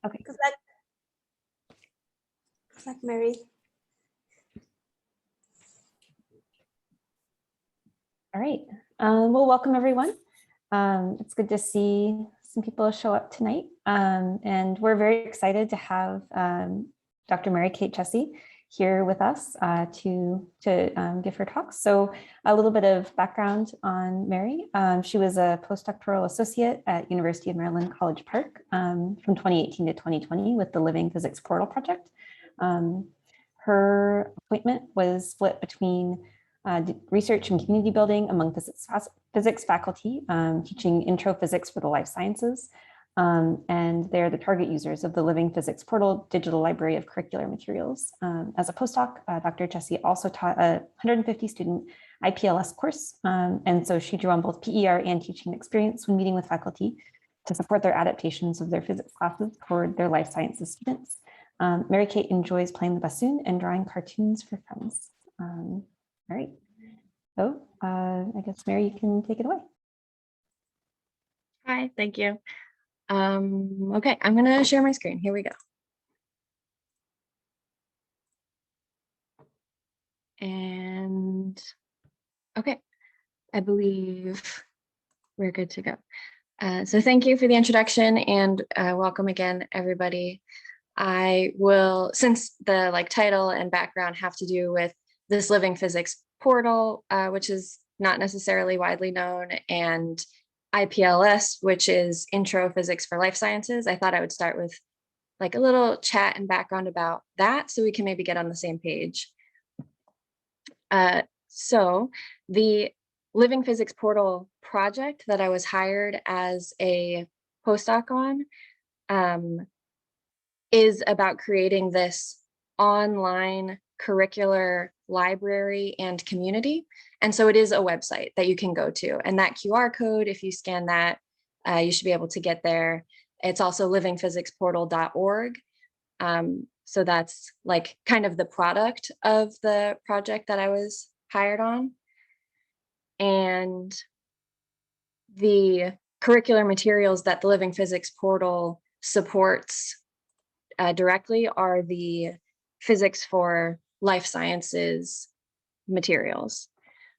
Okay. Good luck, Mary. All right. Well, welcome everyone. It's good to see some people show up tonight. And we're very excited to have Dr. Mary Kate Chessey here with us to give her talk. So a little bit of background on Mary. She was a Post-Doctoral Associate at University of Maryland, College Park from 2018 to 2020 with the Living Physics Portal project. Her appointment was split between research and community building among physics faculty, teaching intro physics for the life sciences. And they're the target users of the Living Physics Portal digital library of curricular materials. As a postdoc, Dr. Chessey also taught a 150 student IPLS course. And so she drew on both PER and teaching experience when meeting with faculty to support their adaptations of their physics classes toward their life sciences students. Mary Kate enjoys playing the bassoon and drawing cartoons for friends. All right, so I guess Mary, you can take it away. Hi, thank you. Okay, I'm gonna share my screen. Here we go. And okay, I believe we're good to go. So thank you for the introduction and welcome again, everybody. I will, since the title and background have to do with this Living Physics Portal, which is not necessarily widely known, and IPLS, which is Intro Physics for Life Sciences, I thought I would start with a little chat and background about that so we can maybe get on the same page. So the Living Physics Portal project that I was hired as a postdoc on is about creating this online curricular library and community. And so it is a website that you can go to. And that QR code, if you scan that, you should be able to get there. It's also livingphysicsportal.org. So that's kind of the product of the project that I was hired on. And the curricular materials that the Living Physics Portal supports directly are the physics for life sciences materials.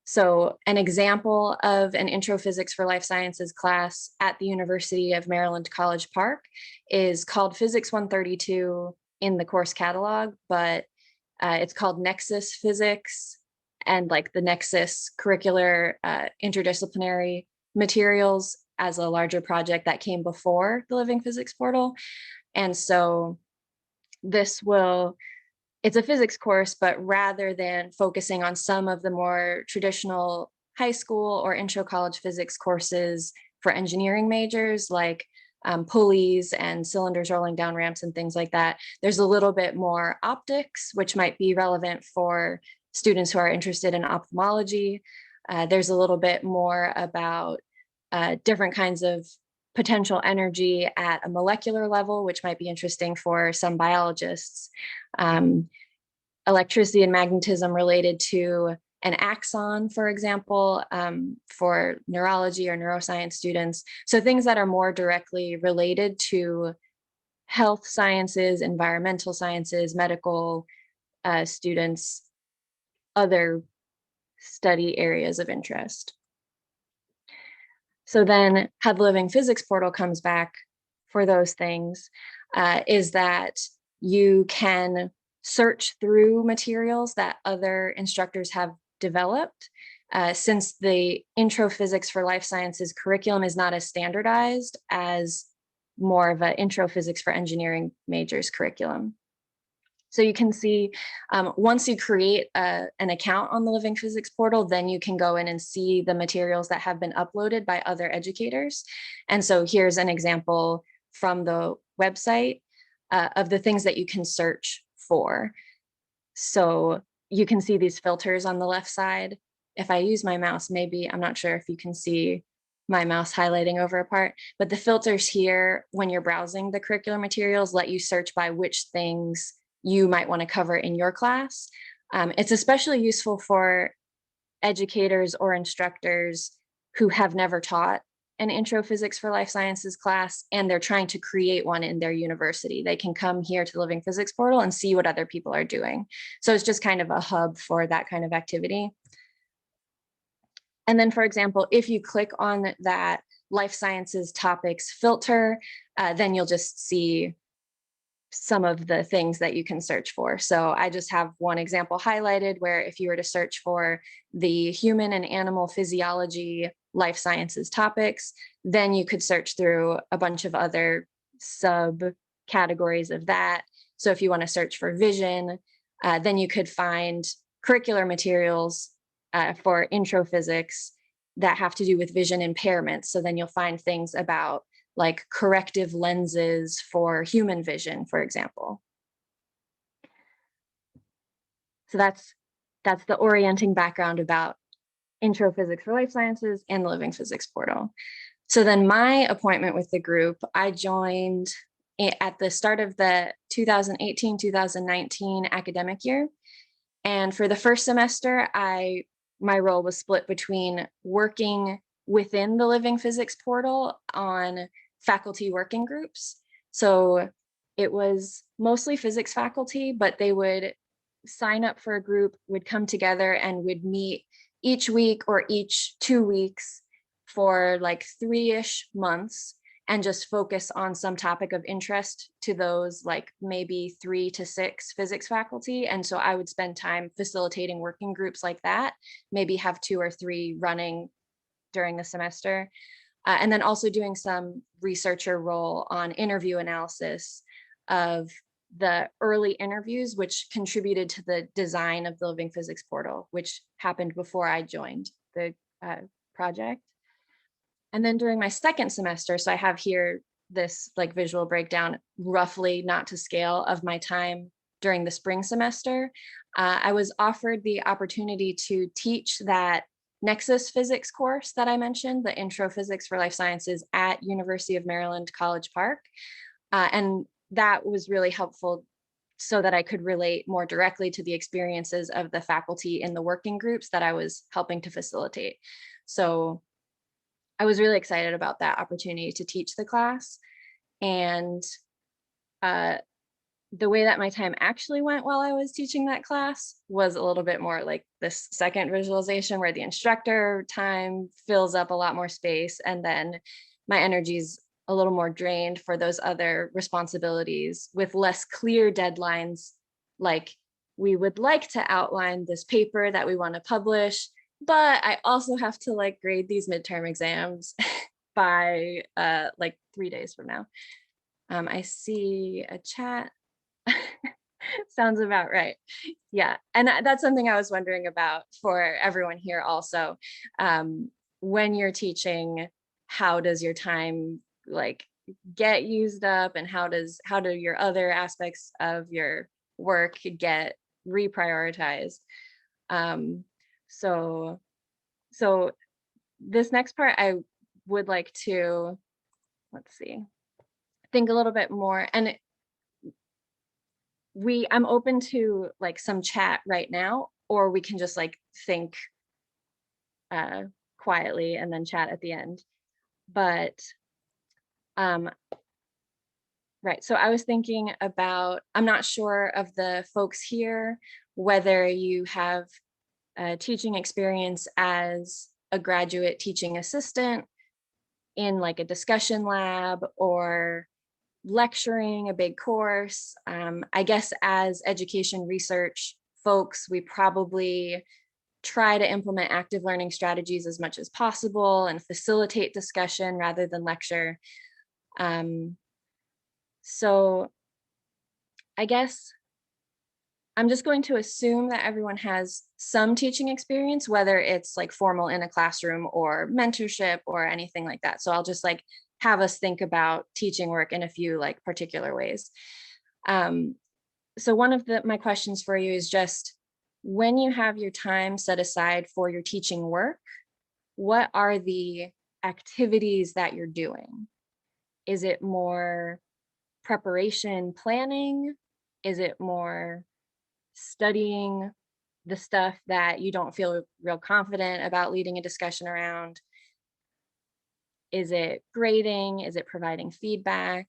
So an example of an intro physics for life sciences class at the University of Maryland College Park is called Physics 132 in the course catalog, but it's called Nexus Physics, and the Nexus curricular interdisciplinary materials as a larger project that came before the Living Physics Portal. And so it's a physics course, but rather than focusing on some of the more traditional high school or intro college physics courses for engineering majors, like pulleys and cylinders rolling down ramps and things like that, there's a little bit more optics, which might be relevant for students who are interested in ophthalmology. There's a little bit more about different kinds of potential energy at a molecular level, which might be interesting for some biologists. Electricity and magnetism related to an axon, for example, for neurology or neuroscience students. So things that are more directly related to health sciences, environmental sciences, medical students, other study areas of interest. So then how the Living Physics Portal comes back for those things is that you can search through materials that other instructors have developed. Since the Intro Physics for Life Sciences curriculum is not as standardized as more of an Intro Physics for Engineering majors curriculum. So you can see once you create an account on the Living Physics Portal, then you can go in and see the materials that have been uploaded by other educators. And so here's an example from the website of the things that you can search for. So you can see these filters on the left side. If I use my mouse, maybe, I'm not sure if you can see my mouse highlighting over a part, but the filters here, when you're browsing the curricular materials, let you search by which things you might want to cover in your class. It's especially useful for educators or instructors who have never taught an intro physics for life sciences class and they're trying to create one in their university. They can come here to the Living Physics portal and see what other people are doing. So it's just kind of a hub for that kind of activity. And then, for example, if you click on that life sciences topics filter, then you'll just see some of the things that you can search for. So I just have one example highlighted where if you were to search for the human and animal physiology life sciences topics, then you could search through a bunch of other subcategories of that. So if you want to search for vision, then you could find curricular materials for intro physics that have to do with vision impairments. So then you'll find things about like corrective lenses for human vision, for example. So that's the orienting background about intro physics for life sciences and the Living Physics portal. So then my appointment with the group, I joined at the start of the 2018-2019 academic year. And for the first semester, my role was split between working within the Living Physics portal on faculty working groups. So it was mostly physics faculty, but they would sign up for a group, would come together and would meet each week or each 2 weeks for like 3-ish months and just focus on some topic of interest to those like maybe 3 to 6 physics faculty. And so I would spend time facilitating working groups like that, maybe have 2 or 3 running during the semester. And then also doing some researcher role on interview analysis of the early interviews, which contributed to the design of the Living Physics portal, which happened before I joined the project. And then during my second semester, so I have here this like visual breakdown, roughly not to scale, of my time during the spring semester. I was offered the opportunity to teach that Nexus physics course that I mentioned, the Intro Physics for Life Sciences at University of Maryland College Park. And that was really helpful so that I could relate more directly to the experiences of the faculty in the working groups that I was helping to facilitate. So I was really excited about that opportunity to teach the class. And the way that my time actually went while I was teaching that class was a little bit more like this second visualization where the instructor time fills up a lot more space, and then my energy's a little more drained for those other responsibilities with less clear deadlines. Like, we would like to outline this paper that we want to publish, but I also have to like grade these midterm exams by like 3 days from now. I see a chat. Sounds about right. Yeah. And that's something I was wondering about for everyone here also. When you're teaching, how does your time like get used up, and how do your other aspects of your work get reprioritized? So this next part, I would like to, let's see, think a little bit more. And I'm open to like some chat right now, or we can just like think quietly and then chat at the end. But right, so I was thinking about, I'm not sure of the folks here, whether you have teaching experience as a graduate teaching assistant in like a discussion lab or lecturing a big course. I guess as education research folks, we probably try to implement active learning strategies as much as possible and facilitate discussion rather than lecture. So I guess I'm just going to assume that everyone has some teaching experience, whether it's like formal in a classroom or mentorship or anything like that. So I'll just like have us think about teaching work in a few like particular ways. So one of my questions for you is just, when you have your time set aside for your teaching work, what are the activities that you're doing? Is it more preparation, planning? Is it more studying the stuff that you don't feel real confident about leading a discussion around? Is it grading? Is it providing feedback?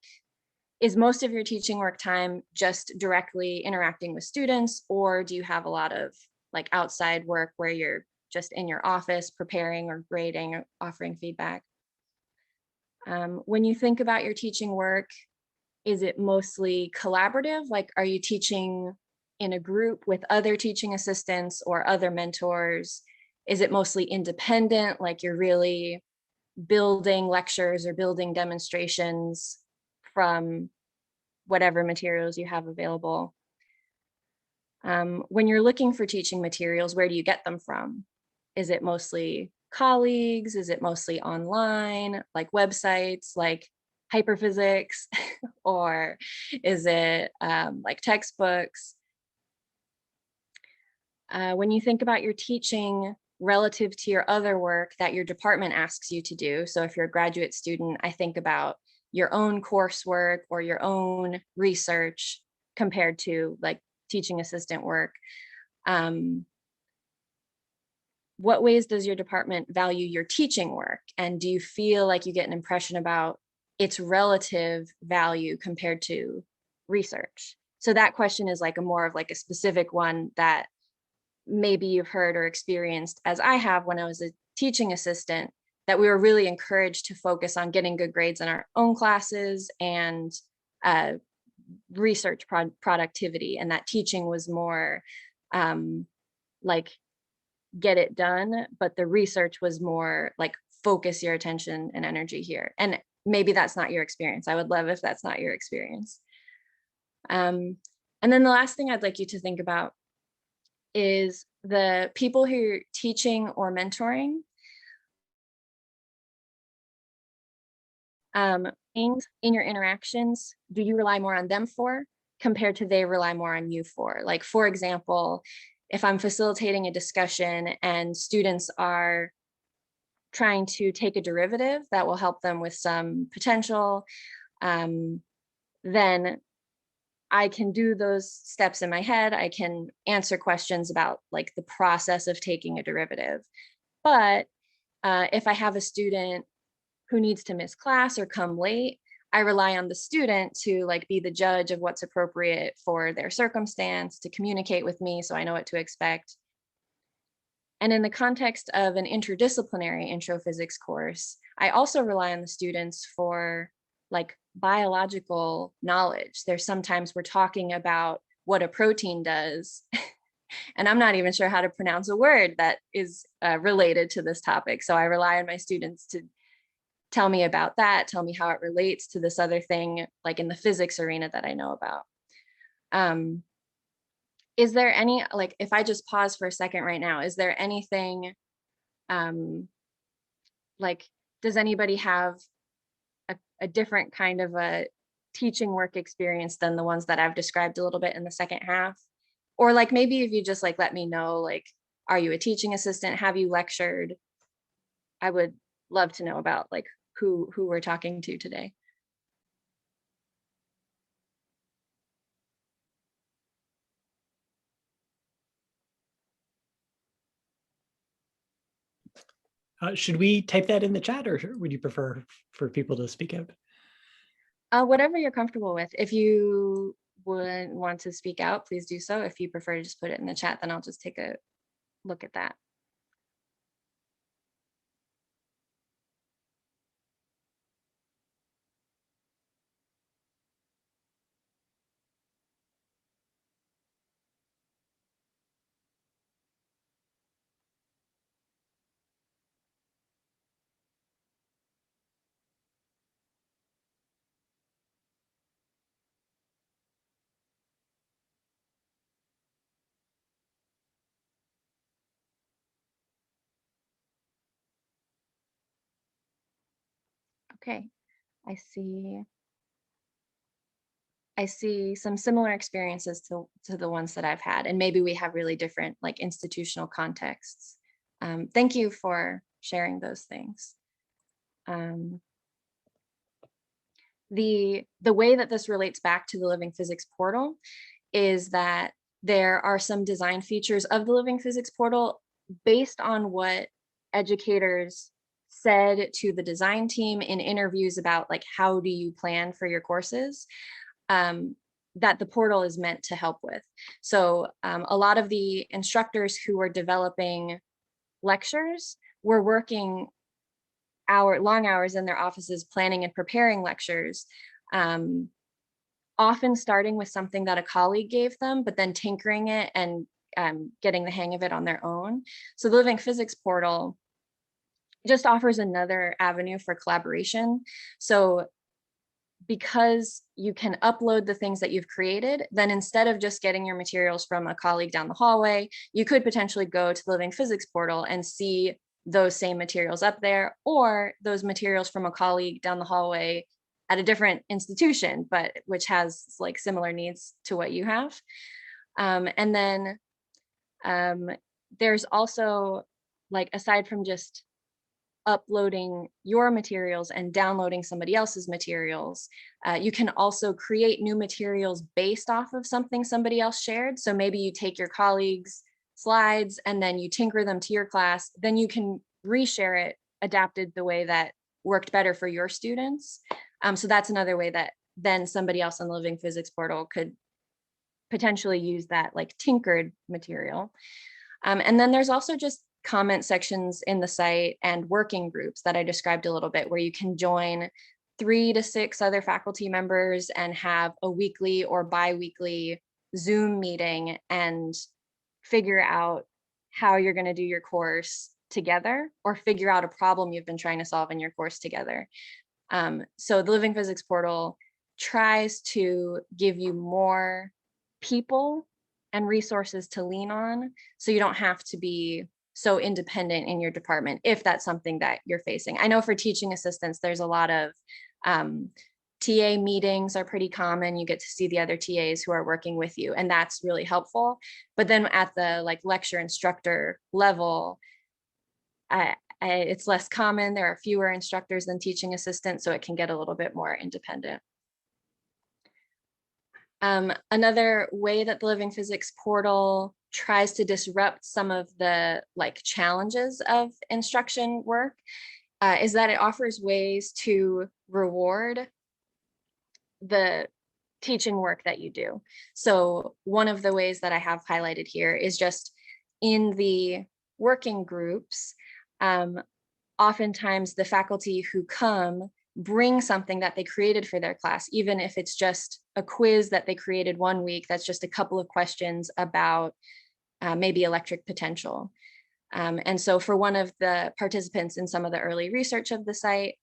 Is most of your teaching work time just directly interacting with students, or do you have a lot of like outside work where you're just in your office preparing or grading or offering feedback? When you think about your teaching work, is it mostly collaborative? Like, are you teaching in a group with other teaching assistants or other mentors? Is it mostly independent, like you're really building lectures or building demonstrations from whatever materials you have available? When you're looking for teaching materials, where do you get them from? Is it mostly colleagues? Is it mostly online, like websites, like Hyperphysics? Or is it like textbooks? When you think about your teaching relative to your other work that your department asks you to do, so if you're a graduate student, I think about your own coursework or your own research compared to like teaching assistant work. What ways does your department value your teaching work? And do you feel like you get an impression about its relative value compared to research? So that question is like a more of like a specific one that maybe you've heard or experienced, as I have when I was a teaching assistant, that we were really encouraged to focus on getting good grades in our own classes and research productivity, and that teaching was more like get it done, but the research was more like focus your attention and energy here. And maybe that's not your experience. I would love if that's not your experience. And then the last thing I'd like you to think about is the people who you're teaching or mentoring. Things in your interactions, do you rely more on them for compared to they rely more on you for? Like, for example, if I'm facilitating a discussion and students are trying to take a derivative that will help them with some potential, then I can do those steps in my head. I can answer questions about like the process of taking a derivative. But if I have a student who needs to miss class or come late, I rely on the student to like be the judge of what's appropriate for their circumstance, to communicate with me so I know what to expect. And in the context of an interdisciplinary intro physics course, I also rely on the students for like biological knowledge. There's sometimes we're talking about what a protein does, and I'm not even sure how to pronounce a word that is related to this topic. So I rely on my students to tell me about that, tell me how it relates to this other thing, like in the physics arena that I know about. Is there any, like, if I just pause for a second right now, is there anything, like, does anybody have a different kind of a teaching work experience than the ones that I've described a little bit in the second half? Or like, maybe if you just like, let me know, like, are you a teaching assistant? Have you lectured? I would love to know about like who we're talking to today. Should we type that in the chat, or would you prefer for people to speak out? Whatever you're comfortable with. If you would want to speak out, please do so. If you prefer to just put it in the chat, then I'll just take a look at that. Okay, I see some similar experiences to the ones that I've had, and maybe we have really different like institutional contexts. Thank you for sharing those things. The way that this relates back to the Living Physics portal is that there are some design features of the Living Physics portal based on what educators said to the design team in interviews about like, how do you plan for your courses, that the portal is meant to help with. So a lot of the instructors who were developing lectures were working long hours in their offices planning and preparing lectures, often starting with something that a colleague gave them, but then tinkering it and getting the hang of it on their own. So the Living Physics portal just offers another avenue for collaboration. So because you can upload the things that you've created, then instead of just getting your materials from a colleague down the hallway, you could potentially go to the Living Physics portal and see those same materials up there, or those materials from a colleague down the hallway at a different institution, but which has like similar needs to what you have. And then there's also, like, aside from just uploading your materials and downloading somebody else's materials, you can also create new materials based off of something somebody else shared. So maybe you take your colleagues' slides and then you tinker them to your class, then you can reshare it adapted the way that worked better for your students. So that's another way that then somebody else on the Living Physics portal could potentially use that like tinkered material. And then there's also just comment sections in the site and working groups that I described a little bit, where you can join 3 to 6 other faculty members and have a weekly or bi-weekly Zoom meeting and figure out how you're going to do your course together, or figure out a problem you've been trying to solve in your course together. So the Living Physics portal tries to give you more people and resources to lean on, so you don't have to be so independent in your department if that's something that you're facing. I know for teaching assistants, there's a lot of TA meetings are pretty common. You get to see the other TAs who are working with you, and that's really helpful. But then at the like lecture instructor level, it's less common. There are fewer instructors than teaching assistants, so it can get a little bit more independent. Another way that the Living Physics portal tries to disrupt some of the like challenges of instruction work is that it offers ways to reward the teaching work that you do. So one of the ways that I have highlighted here is just in the working groups, oftentimes the faculty who come bring something that they created for their class, even if it's just a quiz that they created one week, that's just a couple of questions about maybe electric potential. And so for one of the participants in some of the early research of the site,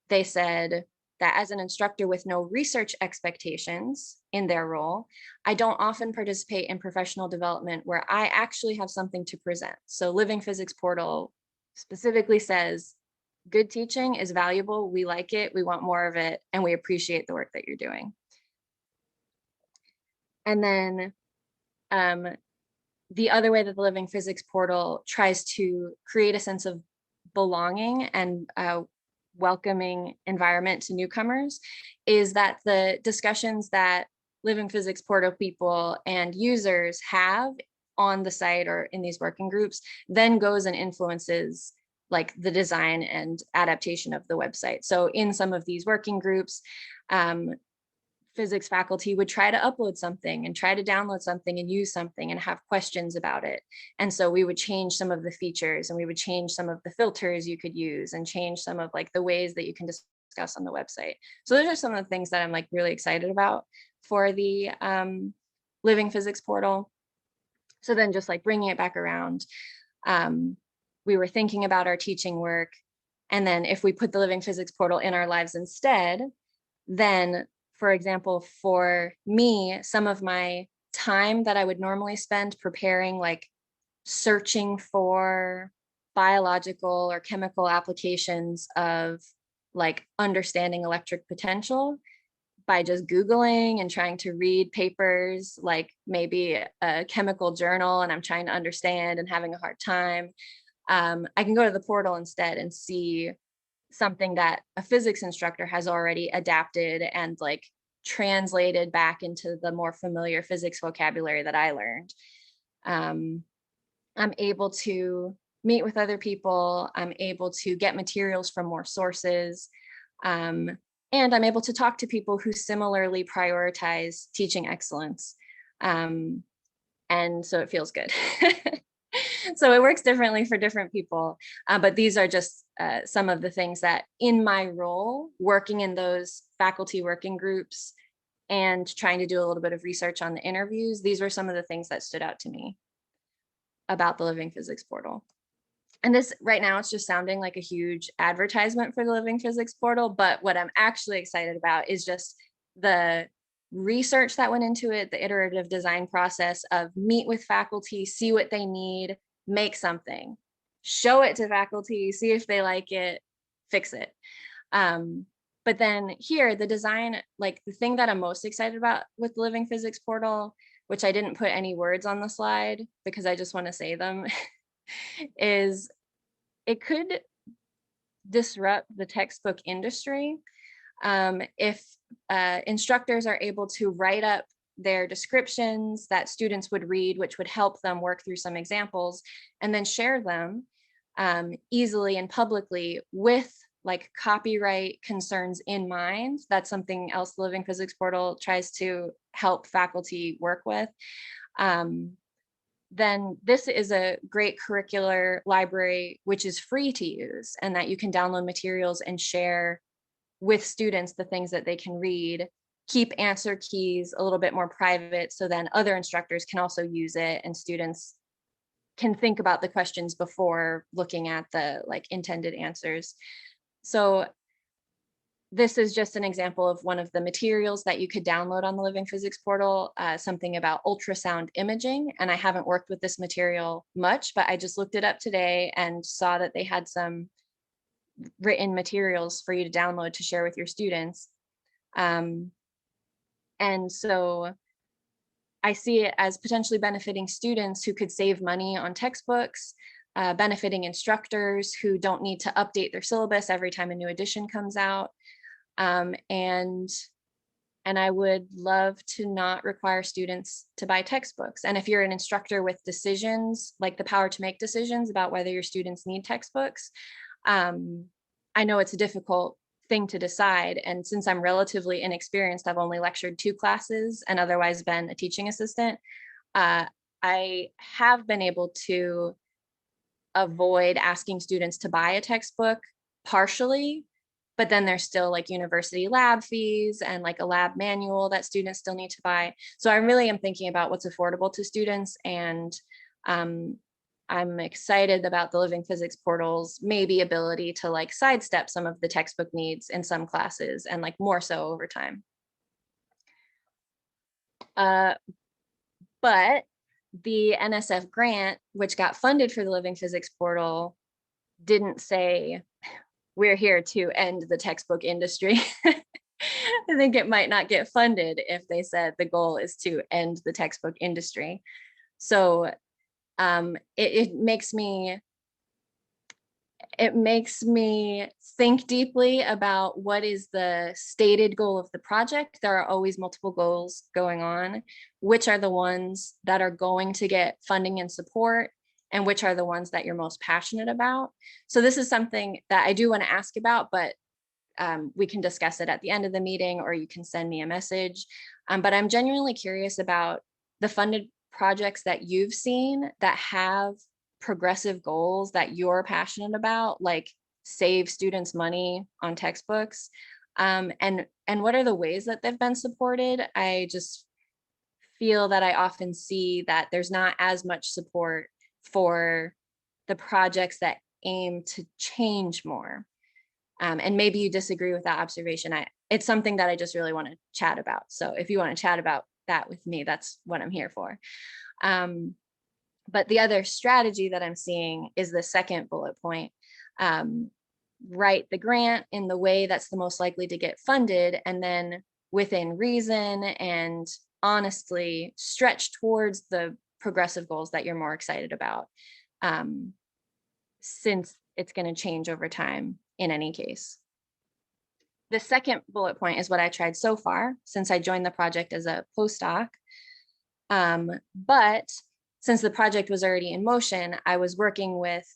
they said that as an instructor with no research expectations in their role, I don't often participate in professional development where I actually have something to present. So Living Physics portal specifically says, good teaching is valuable. We like it. We want more of it. And we appreciate the work that you're doing. And then the other way that the Living Physics portal tries to create a sense of belonging and welcoming environment to newcomers is that the discussions that Living Physics portal people and users have on the site or in these working groups then goes and influences like the design and adaptation of the website. So in some of these working groups, physics faculty would try to upload something and try to download something and use something and have questions about it. And so we would change some of the features and we would change some of the filters you could use and change some of like the ways that you can discuss on the website. So those are some of the things that I'm like really excited about for the Living Physics portal. So then just like bringing it back around, we were thinking about our teaching work. And then if we put the Living Physics portal in our lives instead, then, for example, for me, some of my time that I would normally spend preparing, like searching for biological or chemical applications of like understanding electric potential by just Googling and trying to read papers, like maybe a chemical journal, and I'm trying to understand and having a hard time. I can go to the portal instead and see something that a physics instructor has already adapted and like translated back into the more familiar physics vocabulary that I learned. I'm able to meet with other people. I'm able to get materials from more sources. And I'm able to talk to people who similarly prioritize teaching excellence. And so it feels good. So it works differently for different people. But these are just some of the things that in my role, working in those faculty working groups and trying to do a little bit of research on the interviews, these were some of the things that stood out to me about the Living Physics portal. And this right now, it's just sounding like a huge advertisement for the Living Physics portal. But what I'm actually excited about is just the research that went into it, the iterative design process of meet with faculty, see what they need, make something, show it to faculty, see if they like it, fix it. But then here, the design, like the thing that I'm most excited about with the Living Physics portal, which I didn't put any words on the slide because I just want to say them, is it could disrupt the textbook industry if instructors are able to write up their descriptions that students would read, which would help them work through some examples, and then share them easily and publicly with like copyright concerns in mind. That's something else the Living Physics portal tries to help faculty work with. Then this is a great curricular library, which is free to use, and that you can download materials and share with students the things that they can read, keep answer keys a little bit more private, so then other instructors can also use it and students can think about the questions before looking at the like intended answers. So this is just an example of one of the materials that you could download on the Living Physics portal, something about ultrasound imaging. And I haven't worked with this material much, but I just looked it up today and saw that they had some written materials for you to download to share with your students. And so I see it as potentially benefiting students who could save money on textbooks, benefiting instructors who don't need to update their syllabus every time a new edition comes out. And I would love to not require students to buy textbooks. And if you're an instructor with decisions, like the power to make decisions about whether your students need textbooks, I know it's a difficult thing to decide. And since I'm relatively inexperienced, I've only lectured 2 classes and otherwise been a teaching assistant. I have been able to avoid asking students to buy a textbook partially, but then there's still like university lab fees and like a lab manual that students still need to buy. So I really am thinking about what's affordable to students, and I'm excited about the Living Physics portal's maybe ability to like sidestep some of the textbook needs in some classes and like more so over time. But the NSF grant, which got funded for the Living Physics portal, didn't say we're here to end the textbook industry. I think it might not get funded if they said the goal is to end the textbook industry. So it makes me think deeply about what is the stated goal of the project. There are always multiple goals going on. Which are the ones that are going to get funding and support, and which are the ones that you're most passionate about? So this is something that I do want to ask about, but we can discuss it at the end of the meeting, or you can send me a message. But I'm genuinely curious about the funded projects that you've seen that have progressive goals that you're passionate about, like save students money on textbooks, and what are the ways that they've been supported. I just feel that I often see that there's not as much support for the projects that aim to change more. And maybe you disagree with that observation. It's something that I just really want to chat about. So if you want to chat about that with me, that's what I'm here for. But the other strategy that I'm seeing is the second bullet point. Write the grant in the way that's the most likely to get funded, and then within reason and honestly stretch towards the progressive goals that you're more excited about, since it's going to change over time in any case. The second bullet point is what I tried so far since I joined the project as a postdoc. But since the project was already in motion, I was working with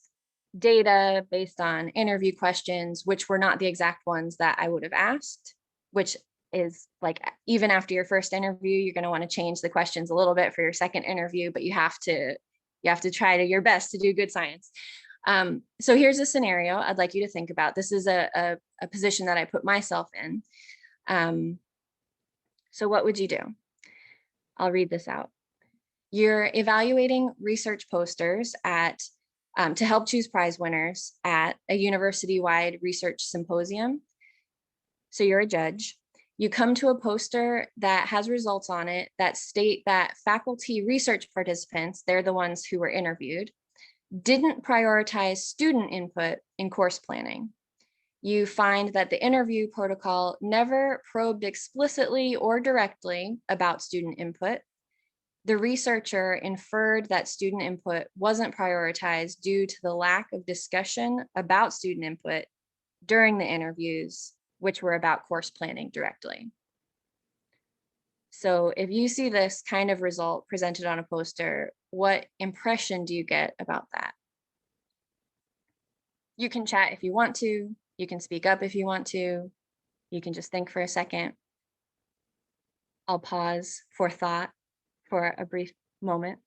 data based on interview questions, which were not the exact ones that I would have asked, which is like, even after your first interview, you're going to want to change the questions a little bit for your second interview, but you have to try your best to do good science. So here's a scenario I'd like you to think about. This is a position that I put myself in. So what would you do? I'll read this out. You're evaluating research posters at to help choose prize winners at a university-wide research symposium. So you're a judge. You come to a poster that has results on it that state that faculty research participants, they're the ones who were interviewed, didn't prioritize student input in course planning. You find that the interview protocol never probed explicitly or directly about student input. The researcher inferred that student input wasn't prioritized due to the lack of discussion about student input during the interviews, which were about course planning directly. So if you see this kind of result presented on a poster, what impression do you get about that? You can chat if you want to, you can speak up if you want to, you can just think for a second. I'll pause for thought for a brief moment.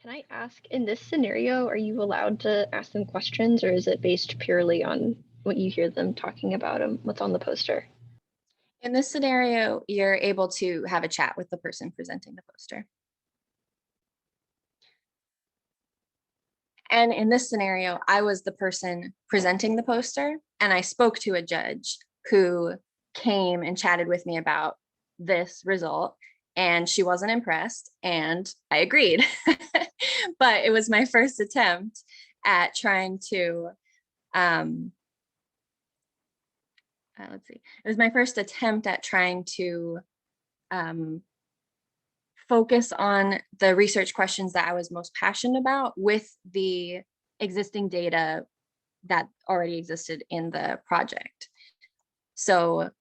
Can I ask, in this scenario, are you allowed to ask them questions, or is it based purely on what you hear them talking about and what's on the poster? In this scenario, you're able to have a chat with the person presenting the poster. And in this scenario, I was the person presenting the poster, and I spoke to a judge who came and chatted with me about this result, and she wasn't impressed, and I agreed. But it was my first attempt at trying to, let's see, it was my first attempt at trying to focus on the research questions that I was most passionate about with the existing data that already existed in the project. So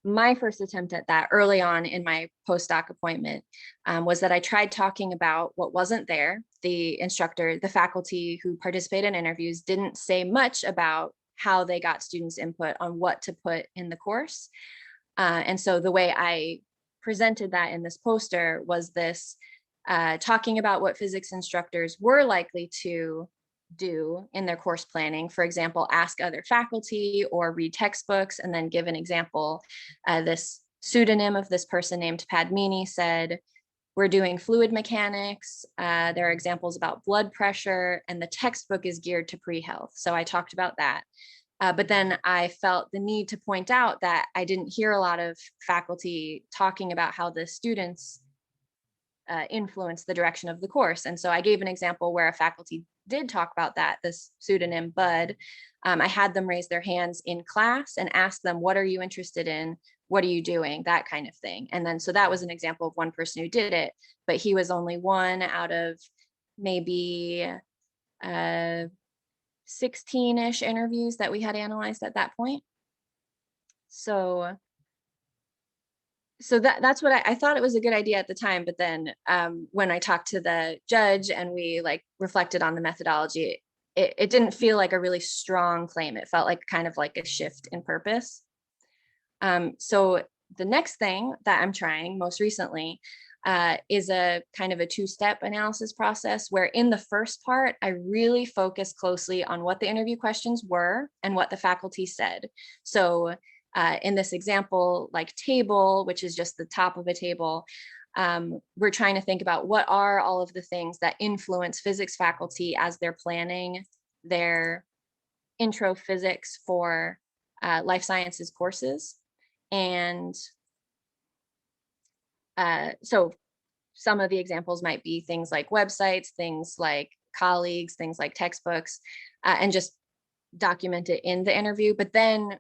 my first attempt at that early on in my postdoc appointment was that I tried talking about what wasn't there. The instructor, the faculty who participate in interviews didn't say much about how they got students' input on what to put in the course. And so the way I presented that in this poster was this talking about what physics instructors were likely to do in their course planning. For example, ask other faculty or read textbooks, and then give an example. This pseudonym of this person named Padmini said, we're doing fluid mechanics. There are examples about blood pressure, and the textbook is geared to pre-health. So I talked about that. But then I felt the need to point out that I didn't hear a lot of faculty talking about how the students influence the direction of the course. And so I gave an example where a faculty did talk about that, this pseudonym Bud. I had them raise their hands in class and ask them, what are you interested in? What are you doing? That kind of thing. And then, so that was an example of one person who did it, but he was only one out of maybe 16-ish interviews that we had analyzed at that point. So that's what I thought. It was a good idea at the time, but then when I talked to the judge and we like reflected on the methodology, it didn't feel like a really strong claim. It felt like kind of like a shift in purpose. So the next thing that I'm trying most recently is a kind of a two-step analysis process, where in the first part, I really focus closely on what the interview questions were and what the faculty said. So in this example, like table, which is just the top of a table, we're trying to think about what are all of the things that influence physics faculty as they're planning their intro physics for life sciences courses. And so some of the examples might be things like websites, things like colleagues, things like textbooks, and just document it in the interview. But then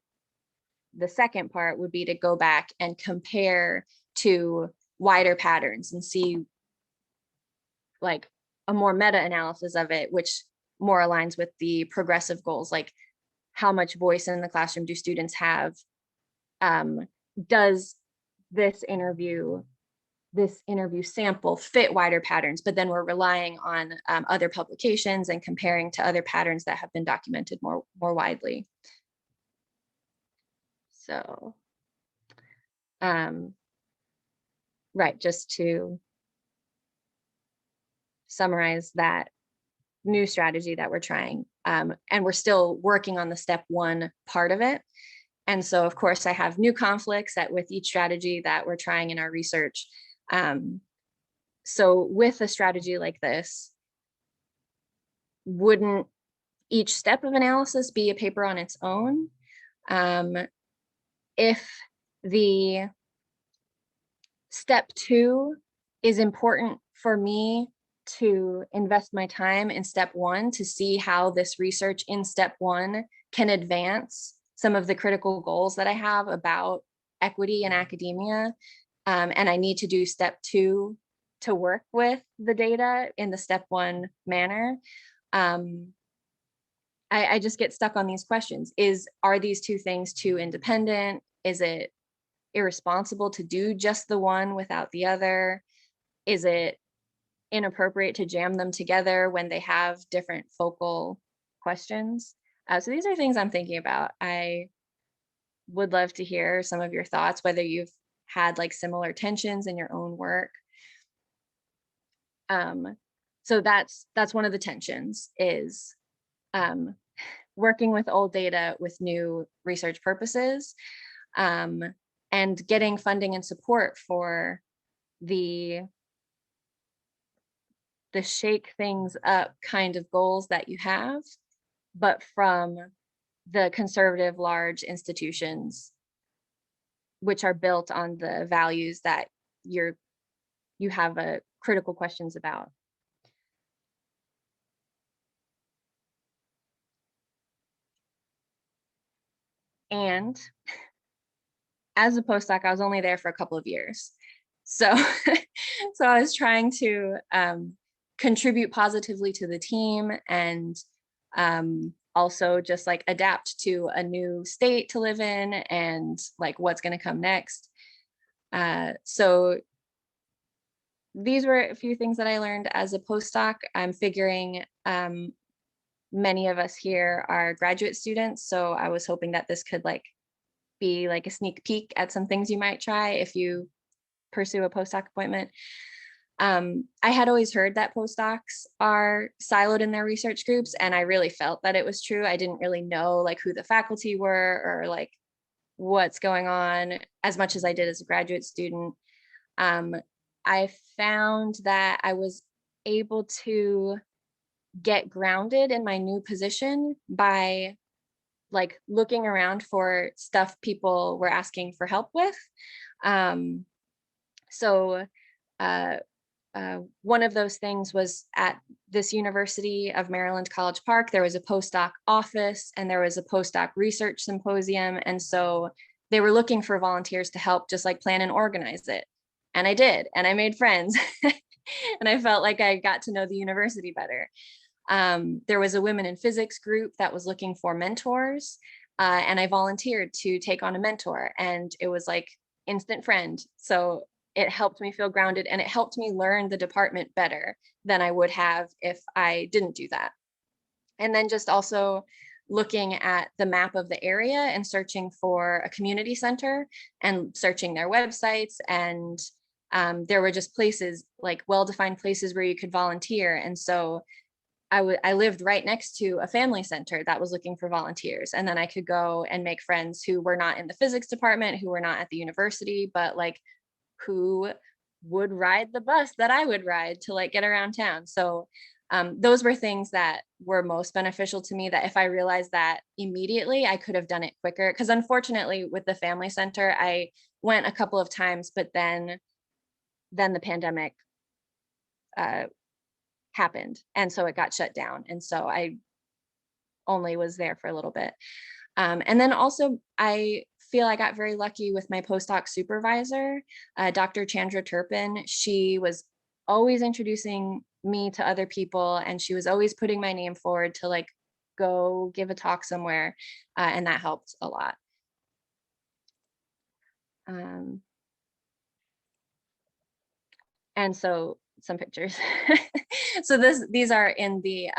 the second part would be to go back and compare to wider patterns and see like a more meta-analysis of it, which more aligns with the progressive goals, like how much voice in the classroom do students have? Does this interview sample fit wider patterns? But then we're relying on other publications and comparing to other patterns that have been documented more widely. So, right, just to summarize that new strategy that we're trying, and we're still working on the step one part of it. And so, of course, I have new conflicts with each strategy that we're trying in our research. So with a strategy like this, wouldn't each step of analysis be a paper on its own? If the step two is important for me to invest my time in step one to see how this research in step one can advance some of the critical goals that I have about equity in academia, and I need to do step two to work with the data in the step one manner, I just get stuck on these questions. Are these two things too independent? Is it irresponsible to do just the one without the other? Is it inappropriate to jam them together when they have different focal questions? So these are things I'm thinking about. I would love to hear some of your thoughts, whether you've had like similar tensions in your own work. So that's one of the tensions, is working with old data with new research purposes, and getting funding and support for the shake things up kind of goals that you have, but from the conservative large institutions, which are built on the values that you have critical questions about. And as a postdoc, I was only there for a couple of years. So, so I was trying to contribute positively to the team, and also just like adapt to a new state to live in and like what's going to come next. So these were a few things that I learned as a postdoc. I'm figuring many of us here are graduate students, so I was hoping that this could like be like a sneak peek at some things you might try if you pursue a postdoc appointment. I had always heard that postdocs are siloed in their research groups, and I really felt that it was true. I didn't really know like who the faculty were or like what's going on as much as I did as a graduate student. I found that I was able to get grounded in my new position by like looking around for stuff people were asking for help with. So one of those things was at this University of Maryland College Park, there was a postdoc office and there was a postdoc research symposium. And so they were looking for volunteers to help just like plan and organize it. And I did, and I made friends and I felt like I got to know the university better. There was a women in physics group that was looking for mentors, and I volunteered to take on a mentor, and it was like instant friend. So it helped me feel grounded, and it helped me learn the department better than I would have if I didn't do that. And then just also looking at the map of the area and searching for a community center and searching their websites. And there were just places, like well-defined places where you could volunteer. And so I lived right next to a family center that was looking for volunteers. And then I could go and make friends who were not in the physics department, who were not at the university, but like who would ride the bus that I would ride to like get around town. So those were things that were most beneficial to me, that if I realized that immediately, I could have done it quicker. Because unfortunately with the family center, I went a couple of times, but then the pandemic happened. And so it got shut down. And so I only was there for a little bit. And then also I feel I got very lucky with my postdoc supervisor, Dr. Chandra Turpin. She was always introducing me to other people, and she was always putting my name forward to like go give a talk somewhere, and that helped a lot. And so some pictures. So these are in the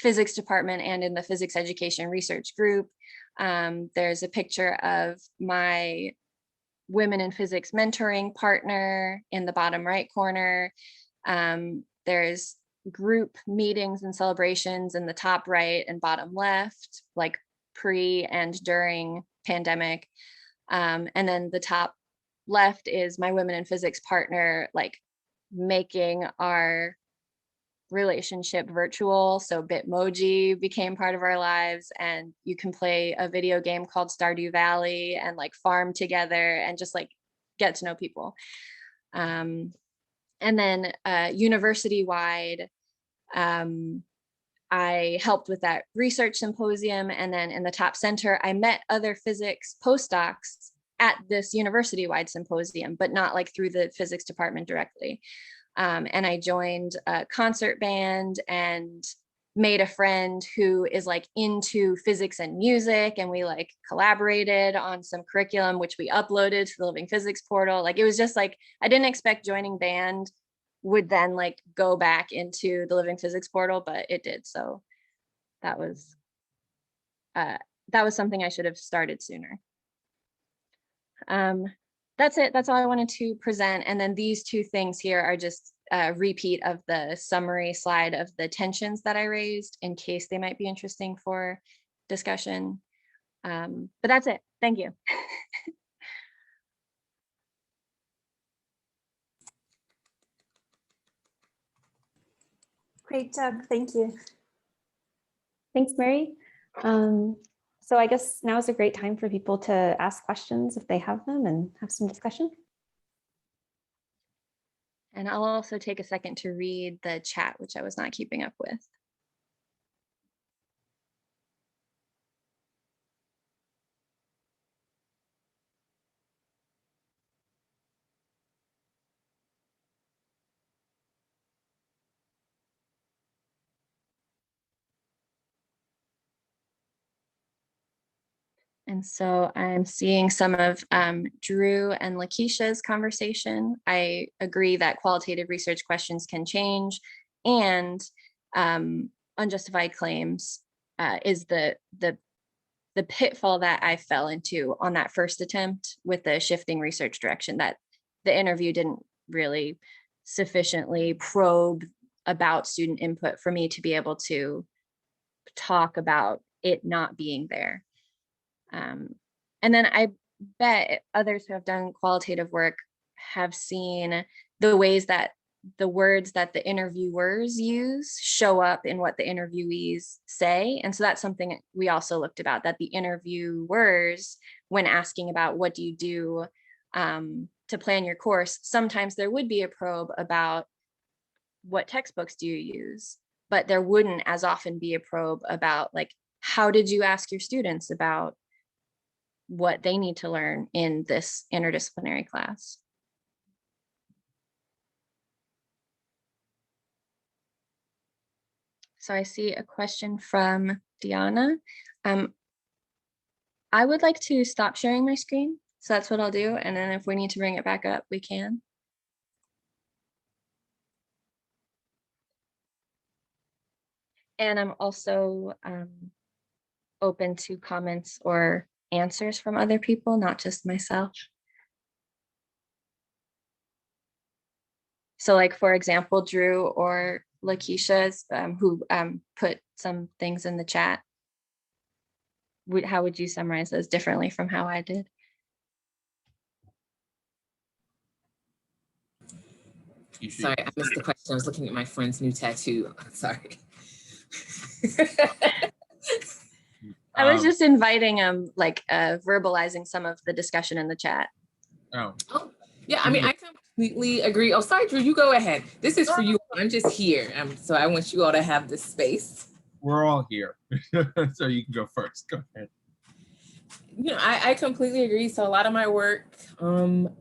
physics department and in the physics education research group. There's a picture of my women in physics mentoring partner in the bottom right corner. There's group meetings and celebrations in the top right and bottom left, like pre and during pandemic. And then the top left is my women in physics partner, like making our relationship virtual. So Bitmoji became part of our lives, and you can play a video game called Stardew Valley and like farm together and just like get to know people. And then university-wide, I helped with that research symposium. And then in the top center, I met other physics postdocs at this university-wide symposium, but not like through the physics department directly. And I joined a concert band and made a friend who is like into physics and music. And we like collaborated on some curriculum, which we uploaded to the Living Physics portal. Like, it was just like, I didn't expect joining band would then like go back into the Living Physics portal, but it did. So that was something I should have started sooner. That's it. That's all I wanted to present. And then these two things here are just a repeat of the summary slide of the tensions that I raised in case they might be interesting for discussion. But that's it. Thank you. Great job. Thank you. Thanks, Mary. So I guess now is a great time for people to ask questions if they have them and have some discussion. And I'll also take a second to read the chat, which I was not keeping up with. And so I'm seeing some of Drew and Lakeisha's conversation. I agree that qualitative research questions can change, and unjustified claims is the pitfall that I fell into on that first attempt with the shifting research direction, that the interview didn't really sufficiently probe about student input for me to be able to talk about it not being there. And then I bet others who have done qualitative work have seen the ways that the words that the interviewers use show up in what the interviewees say. And so that's something we also looked about, that the interviewers, when asking about what do you do to plan your course, sometimes there would be a probe about what textbooks do you use, but there wouldn't as often be a probe about like, how did you ask your students about what they need to learn in this interdisciplinary class? So I see a question from Diana. I would like to stop sharing my screen. So that's what I'll do. And then if we need to bring it back up, we can. And I'm also open to comments or answers from other people, not just myself. So like, for example, Drew or Lakeisha's who put some things in the chat. How would you summarize those differently from how I did? Sorry, I missed the question. I was looking at my friend's new tattoo. Sorry. I was just inviting verbalizing some of the discussion in the chat. Oh, yeah, I mean, I completely agree. Oh, sorry, Drew, you go ahead. This is for you. I'm just here. So I want you all to have this space. We're all here. So you can go first. Go ahead. I completely agree. So a lot of my work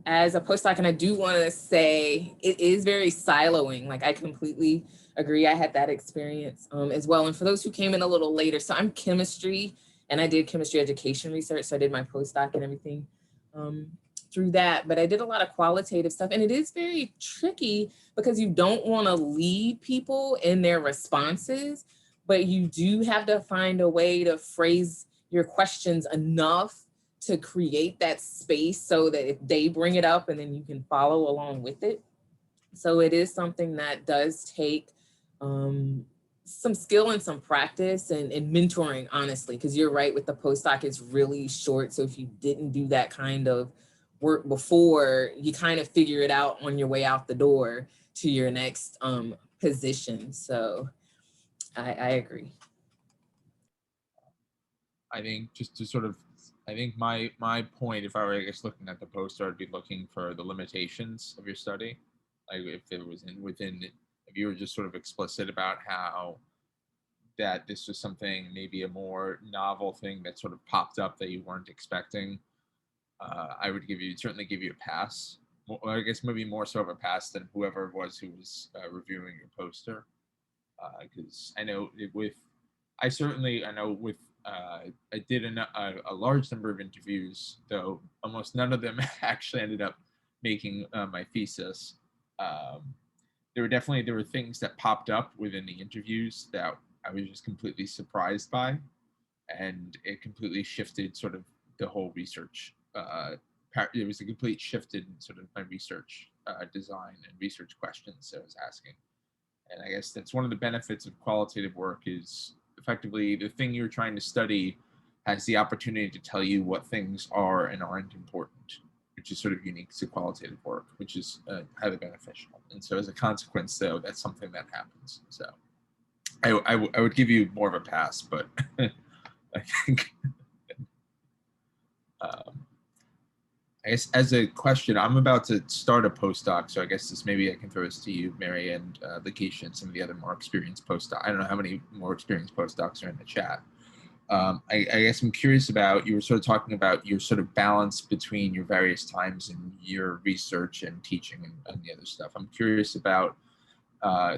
as a postdoc, and I do want to say it is very siloing. Like, I completely agree. I had that experience as well. And for those who came in a little later, so I'm chemistry, and I did chemistry education research. So I did my postdoc and everything through that. But I did a lot of qualitative stuff, and it is very tricky because you don't want to lead people in their responses, but you do have to find a way to phrase your questions enough to create that space so that if they bring it up and then you can follow along with it. So it is something that does take some skill and some practice and mentoring, honestly, because you're right, with the postdoc, it's really short. So if you didn't do that kind of work before, you kind of figure it out on your way out the door to your next position. So I agree. I think just to sort of, I think my point, if I were, I guess, looking at the poster, I'd be looking for the limitations of your study. Like, if it was if you were just sort of explicit about how that this was something, maybe a more novel thing that sort of popped up that you weren't expecting, I would certainly give you a pass. Or I guess maybe more so of a pass than whoever it was who was reviewing your poster. Because I know I did a large number of interviews, though almost none of them actually ended up making my thesis. There were things that popped up within the interviews that I was just completely surprised by, and it completely shifted sort of the whole research. It was a complete shift in sort of my research design and research questions I was asking. And I guess that's one of the benefits of qualitative work, is effectively the thing you're trying to study has the opportunity to tell you what things are and aren't important, which is sort of unique to qualitative work, which is highly beneficial. And so as a consequence, though, that's something that happens. So I would give you more of a pass, but I think I guess as a question, I'm about to start a postdoc, so I guess maybe I can throw this to you, Mary, and Lakeisha, and some of the other more experienced postdocs. I don't know how many more experienced postdocs are in the chat. I guess I'm curious about, you were sort of talking about your sort of balance between your various times in your research and teaching and the other stuff. I'm curious about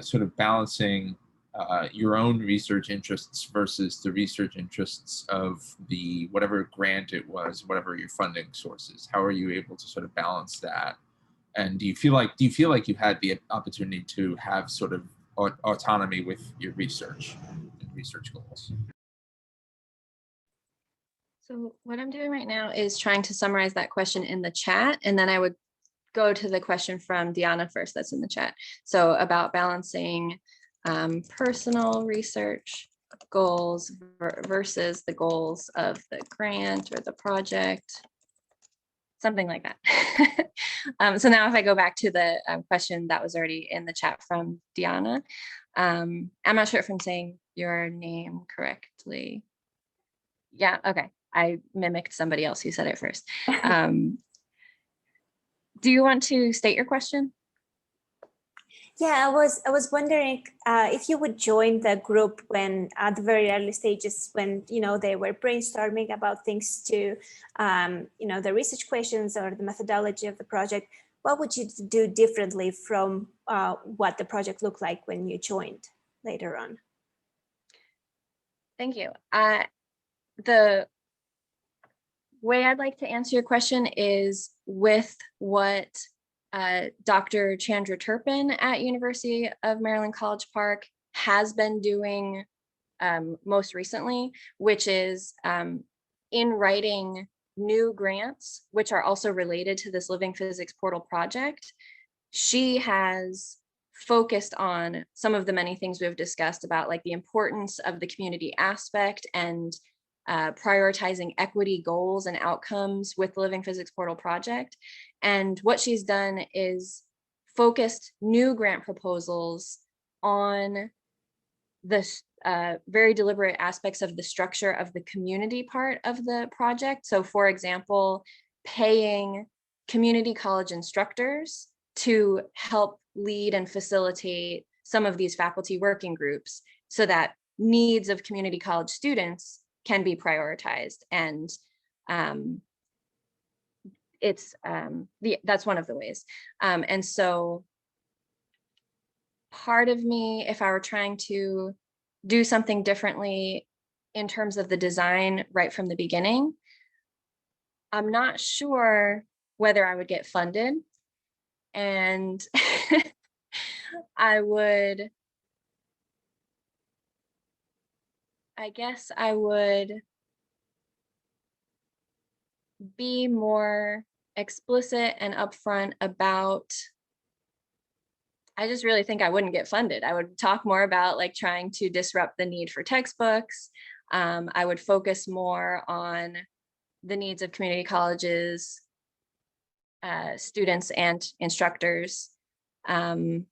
sort of balancing your own research interests versus the research interests of the whatever grant it was, whatever your funding sources. How are you able to sort of balance that? And do you feel like you had the opportunity to have sort of autonomy with your research and research goals? So what I'm doing right now is trying to summarize that question in the chat, and then I would go to the question from Deanna first that's in the chat. So about balancing personal research goals versus the goals of the grant or the project, something like that. So now if I go back to the question that was already in the chat from Deanna, I'm not sure if I'm saying your name correctly. Yeah, okay. I mimicked somebody else who said it first. Do you want to state your question? Yeah, I was wondering if you would join the group when at the very early stages, when they were brainstorming about things to the research questions or the methodology of the project. What would you do differently from what the project looked like when you joined later on? Thank you. The way I'd like to answer your question is with what Dr. Chandra Turpin at University of Maryland College Park has been doing most recently, which is in writing new grants, which are also related to this Living Physics Portal project. She has focused on some of the many things we've discussed about, like the importance of the community aspect and prioritizing equity goals and outcomes with the Living Physics Portal project. And what she's done is focused new grant proposals on the very deliberate aspects of the structure of the community part of the project. So for example, paying community college instructors to help lead and facilitate some of these faculty working groups so that needs of community college students can be prioritized. And That's one of the ways. And so part of me, if I were trying to do something differently in terms of the design right from the beginning, I'm not sure whether I would get funded. And I guess I would be more explicit and upfront about, I just really think I wouldn't get funded. I would talk more about like trying to disrupt the need for textbooks. I would focus more on the needs of community colleges, students and instructors. And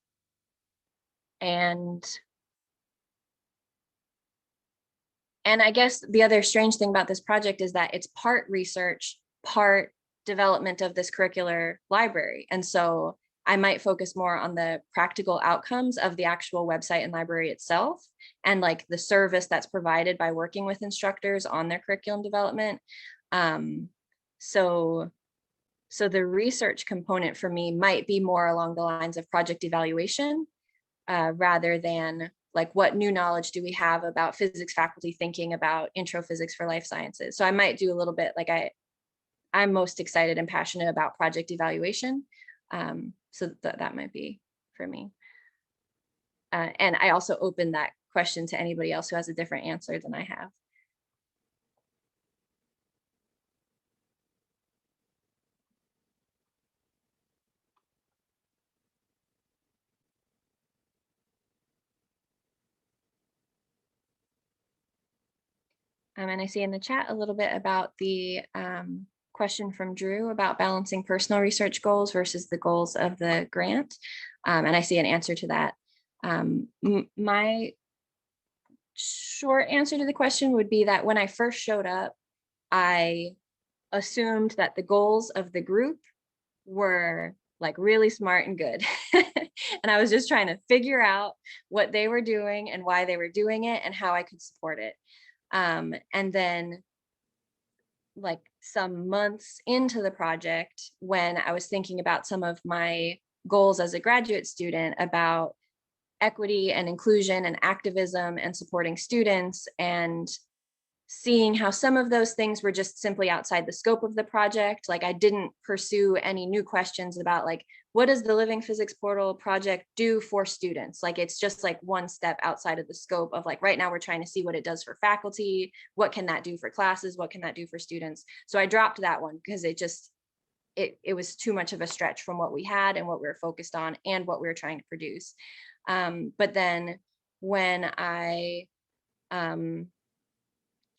I guess the other strange thing about this project is that it's part research, part development of this curricular library. And so I might focus more on the practical outcomes of the actual website and library itself, and like the service that's provided by working with instructors on their curriculum development. So the research component for me might be more along the lines of project evaluation, rather than like what new knowledge do we have about physics faculty thinking about intro physics for life sciences. So I might do a little bit like I'm most excited and passionate about project evaluation. So that might be for me. And I also open that question to anybody else who has a different answer than I have. And I see in the chat a little bit about the question from Drew about balancing personal research goals versus the goals of the grant. And I see an answer to that. My short answer to the question would be that when I first showed up, I assumed that the goals of the group were like really smart and good. And I was just trying to figure out what they were doing and why they were doing it and how I could support it. And then like some months into the project, when I was thinking about some of my goals as a graduate student about equity and inclusion and activism and supporting students, and seeing how some of those things were just simply outside the scope of the project. Like I didn't pursue any new questions about like, what does the Living Physics Portal project do for students? Like, it's just like one step outside of the scope of like, right now we're trying to see what it does for faculty. What can that do for classes? What can that do for students? So I dropped that one because it was too much of a stretch from what we had and what we were focused on and what we were trying to produce. But then when I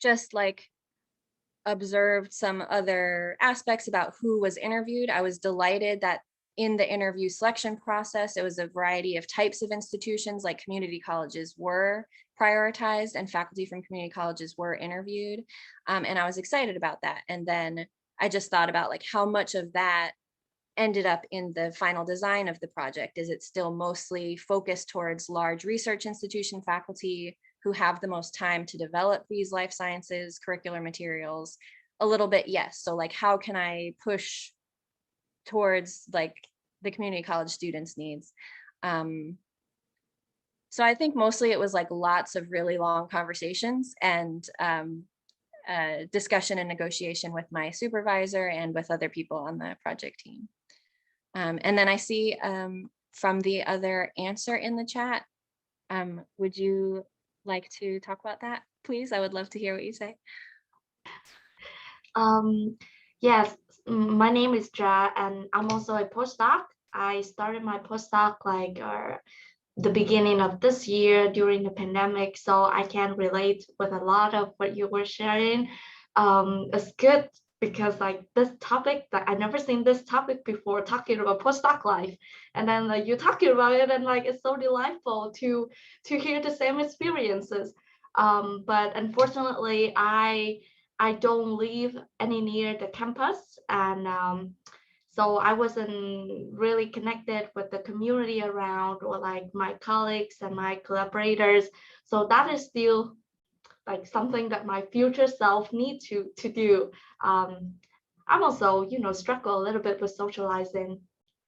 just like observed some other aspects about who was interviewed, I was delighted that in the interview selection process, it was a variety of types of institutions, like community colleges were prioritized and faculty from community colleges were interviewed. And I was excited about that. And then I just thought about like how much of that ended up in the final design of the project. Is it still mostly focused towards large research institution faculty who have the most time to develop these life sciences curricular materials? A little bit, yes. So like, how can I push towards like the community college students' needs? So I think mostly it was like lots of really long conversations and discussion and negotiation with my supervisor and with other people on the project team. And then I see from the other answer in the chat, would you like to talk about that, please? I would love to hear what you say. Yes, my name is Ja, and I'm also a postdoc. I started my postdoc like the beginning of this year during the pandemic, so I can relate with a lot of what you were sharing. It's good because like this topic, that I never seen this topic before, talking about postdoc life, and then like you talking about it, and like it's so delightful to hear the same experiences. But unfortunately, I don't live any near the campus, and so I wasn't really connected with the community around, or like my colleagues and my collaborators. So that is still like something that my future self need to do. I'm also, you know, struggle a little bit with socializing.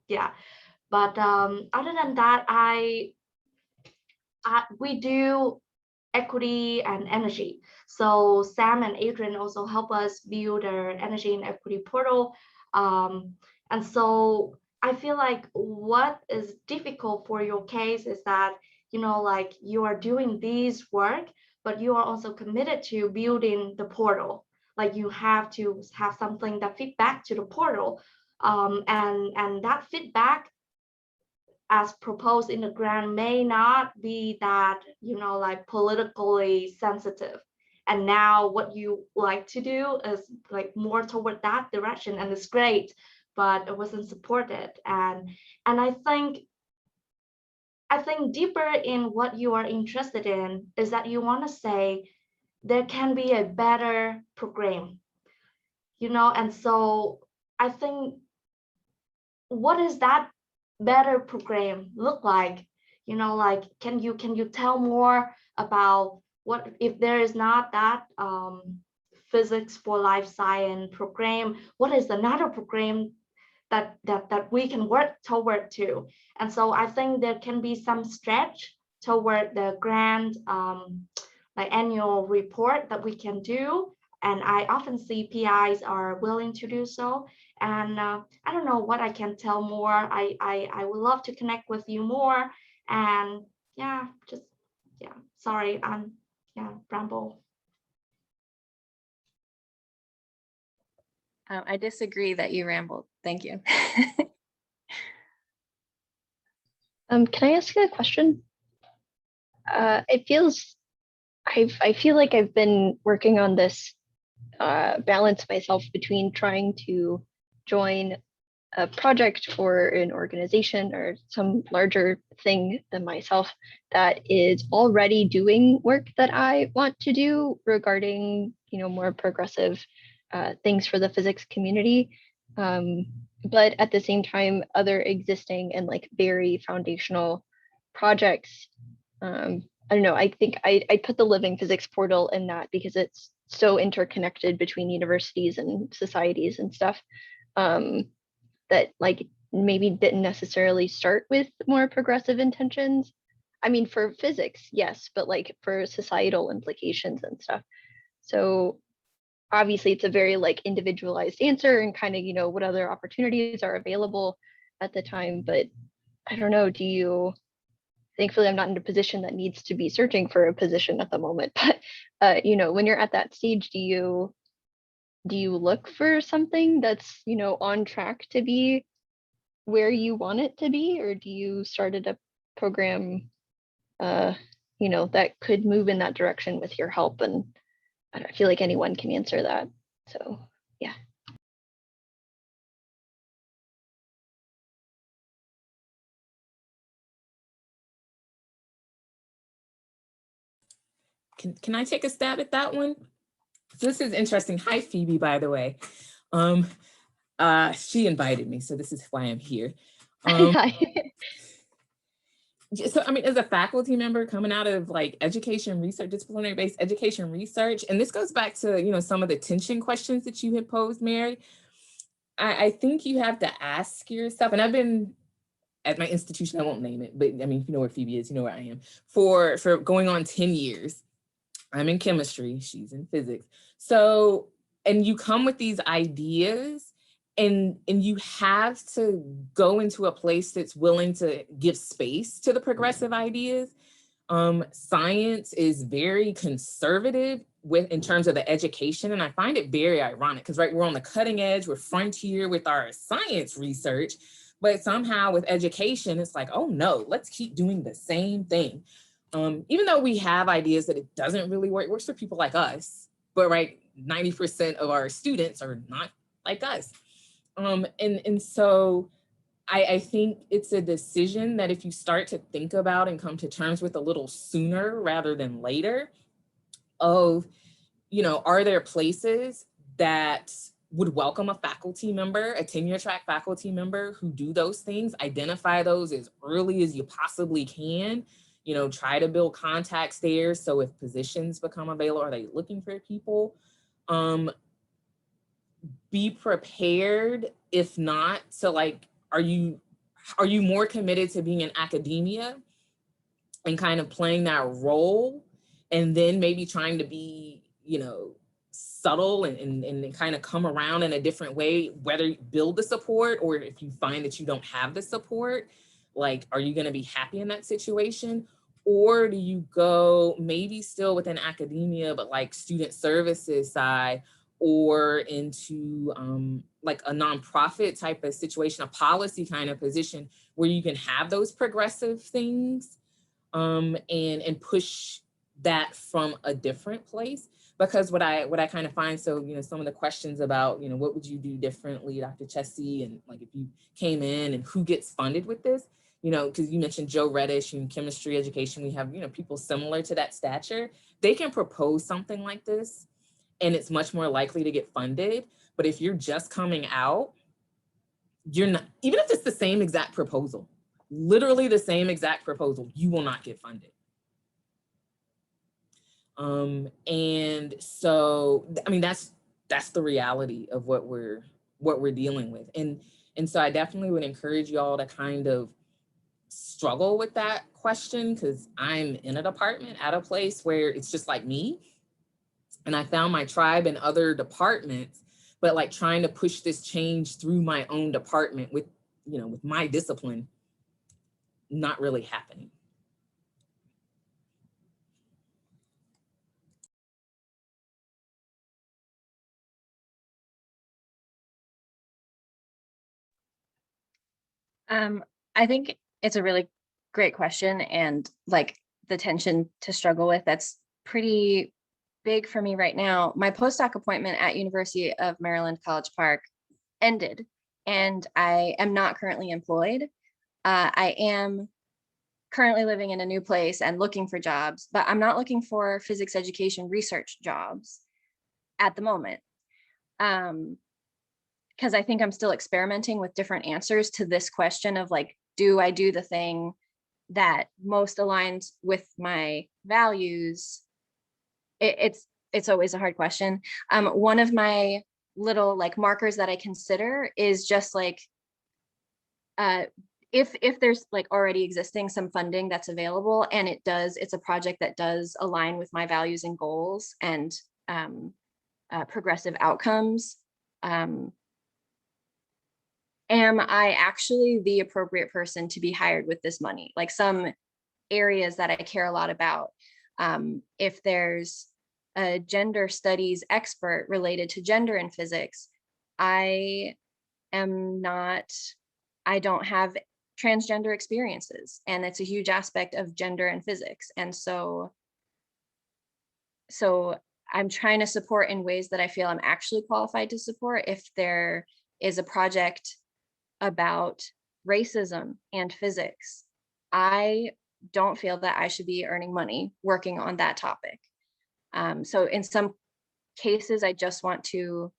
Yeah. But other than that, we do equity and energy. So Sam and Adrian also help us build our energy and equity portal. And so I feel like what is difficult for your case is that, you know, like you are doing this work, but you are also committed to building the portal. Like you have to have something that feed back to the portal. And that feedback as proposed in the grant may not be that, you know, like politically sensitive. And now what you like to do is like more toward that direction, and it's great, but it wasn't supported. And I think deeper in what you are interested in is that you want to say there can be a better program, you know. And so I think, what is that better program look like? You know, like can you tell more about what if there is not that physics for life science program, what is another program that we can work toward to? And so I think there can be some stretch toward the grant like annual report that we can do, and I often see PIs are willing to do so. And I don't know what I can tell more. I would love to connect with you more. And yeah, just yeah, sorry, ramble. I disagree that you rambled. Thank you. Can I ask you a question? I feel like I've been working on this balance myself between trying to join a project for an organization or some larger thing than myself that is already doing work that I want to do regarding, you know, more progressive things for the physics community. But at the same time, other existing and like very foundational projects. I don't know, I think I put the Living Physics portal in that because it's so interconnected between universities and societies and stuff, that like maybe didn't necessarily start with more progressive intentions. I mean, for physics, yes, but like for societal implications and stuff. So obviously it's a very like individualized answer and kind of, you know, what other opportunities are available at the time. But I don't know, thankfully I'm not in a position that needs to be searching for a position at the moment. But you know, when you're at that stage, do you look for something that's, you know, on track to be where you want it to be, or do you start at a program you know, that could move in that direction with your help? And I feel like anyone can answer that. So yeah. Can I take a stab at that one? So this is interesting. Hi, Phoebe, by the way. She invited me, so this is why I'm here. Hi. So, I mean, as a faculty member coming out of like education research, disciplinary based education research, and this goes back to, you know, some of the tension questions that you had posed, Mary. I think you have to ask yourself, and I've been at my institution, I won't name it, but I mean, you know where Phoebe is, you know where I am, for going on 10 years. I'm in chemistry, she's in physics. So, and you come with these ideas, and you have to go into a place that's willing to give space to the progressive ideas. Science is very conservative in terms of the education, and I find it very ironic because, right, we're on the cutting edge, we're frontier with our science research, but somehow with education, it's like, oh no, let's keep doing the same thing. Even though we have ideas that it doesn't really work, it works for people like us, but right, 90% of our students are not like us. And so I think it's a decision that if you start to think about and come to terms with a little sooner rather than later of, you know, are there places that would welcome a faculty member, a tenure track faculty member who do those things, identify those as early as you possibly can. you know, try to build contacts there. So if positions become available, are they looking for people? Be prepared. If not, so like, are you more committed to being in academia and kind of playing that role, and then maybe trying to be, you know, subtle and kind of come around in a different way, whether you build the support or if you find that you don't have the support, like, are you going to be happy in that situation? Or do you go maybe still within academia, but like student services side, or into like a nonprofit type of situation, a policy kind of position where you can have those progressive things and push that from a different place? Because what I kind of find, so, you know, some of the questions about, you know, what would you do differently, Dr. Chessey, and like if you came in and who gets funded with this, you know, because you mentioned Joe Reddish in chemistry education, we have, you know, people similar to that stature. They can propose something like this and it's much more likely to get funded. But if you're just coming out, you're not, even if it's the same exact proposal, literally the same exact proposal, you will not get funded. And so, I mean, that's the reality of what we're dealing with. And so I definitely would encourage y'all to kind of struggle with that question, because I'm in a department at a place where it's just like me. And I found my tribe in other departments, but like trying to push this change through my own department with, you know, with my discipline, not really happening. I think it's a really great question, and like the tension to struggle with, that's pretty big for me right now. My postdoc appointment at University of Maryland, College Park ended, and I am not currently employed. I am currently living in a new place and looking for jobs, but I'm not looking for physics education research jobs at the moment. Because I think I'm still experimenting with different answers to this question of like, do I do the thing that most aligns with my values? It's always a hard question. One of my little like markers that I consider is just like, if there's like already existing some funding that's available, and it's a project that does align with my values and goals and progressive outcomes, am I actually the appropriate person to be hired with this money? Like some areas that I care a lot about. If there's a gender studies expert related to gender in physics, I don't have transgender experiences, and it's a huge aspect of gender and physics. And so I'm trying to support in ways that I feel I'm actually qualified to support. If there is a project about racism and physics, I don't feel that I should be earning money working on that topic. So in some cases, I just want to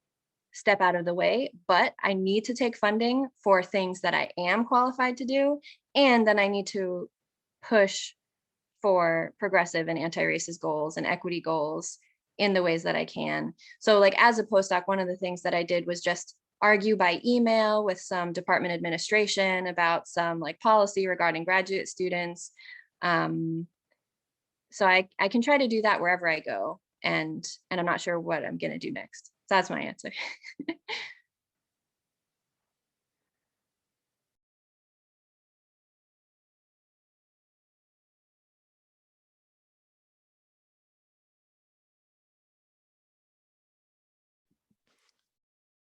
step out of the way, but I need to take funding for things that I am qualified to do. And then I need to push for progressive and anti-racist goals and equity goals in the ways that I can. So like as a postdoc, one of the things that I did was just argue by email with some department administration about some like policy regarding graduate students. So I can try to do that wherever I go, and I'm not sure what I'm gonna do next. So that's my answer.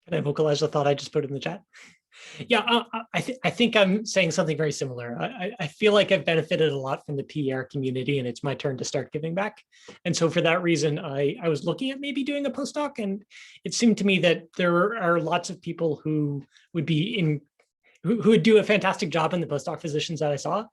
Can I vocalize a thought I just put in the chat? Yeah, I think I'm saying something very similar. I feel like I've benefited a lot from the PR community, and it's my turn to start giving back. And so for that reason, I was looking at maybe doing a postdoc, and it seemed to me that there are lots of people who would be who would do a fantastic job in the postdoc positions that I saw,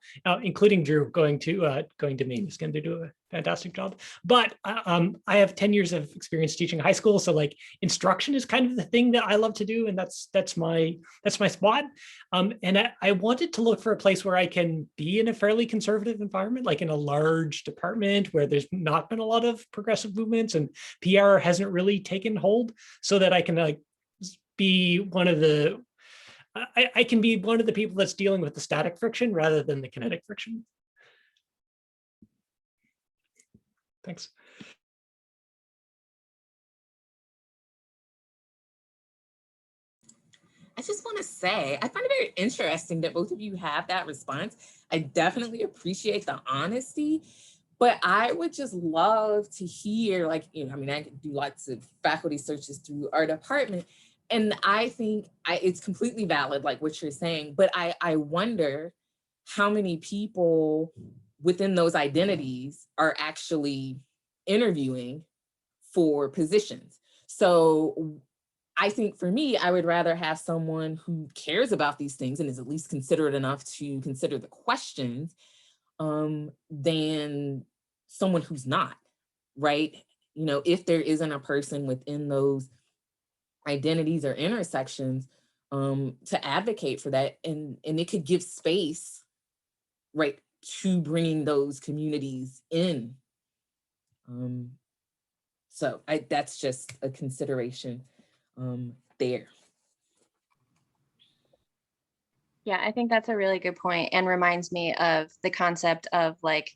including Drew going to Maine. He's going to do a fantastic job. But I have 10 years of experience teaching high school, so like instruction is kind of the thing that I love to do, and that's my spot. And I wanted to look for a place where I can be in a fairly conservative environment, like in a large department where there's not been a lot of progressive movements and PR hasn't really taken hold, so that I can like be one of the I can be one of the people that's dealing with the static friction rather than the kinetic friction. Thanks. I just want to say, I find it very interesting that both of you have that response. I definitely appreciate the honesty, but I would just love to hear, like, you know, I mean, I do lots of faculty searches through our department, and I think it's completely valid, like what you're saying, but I wonder how many people within those identities are actually interviewing for positions. So I think for me, I would rather have someone who cares about these things and is at least considerate enough to consider the questions than someone who's not, right? You know, if there isn't a person within those identities or intersections to advocate for that, and it could give space, right, to bringing those communities in. So that's just a consideration there. Yeah, I think that's a really good point and reminds me of the concept of like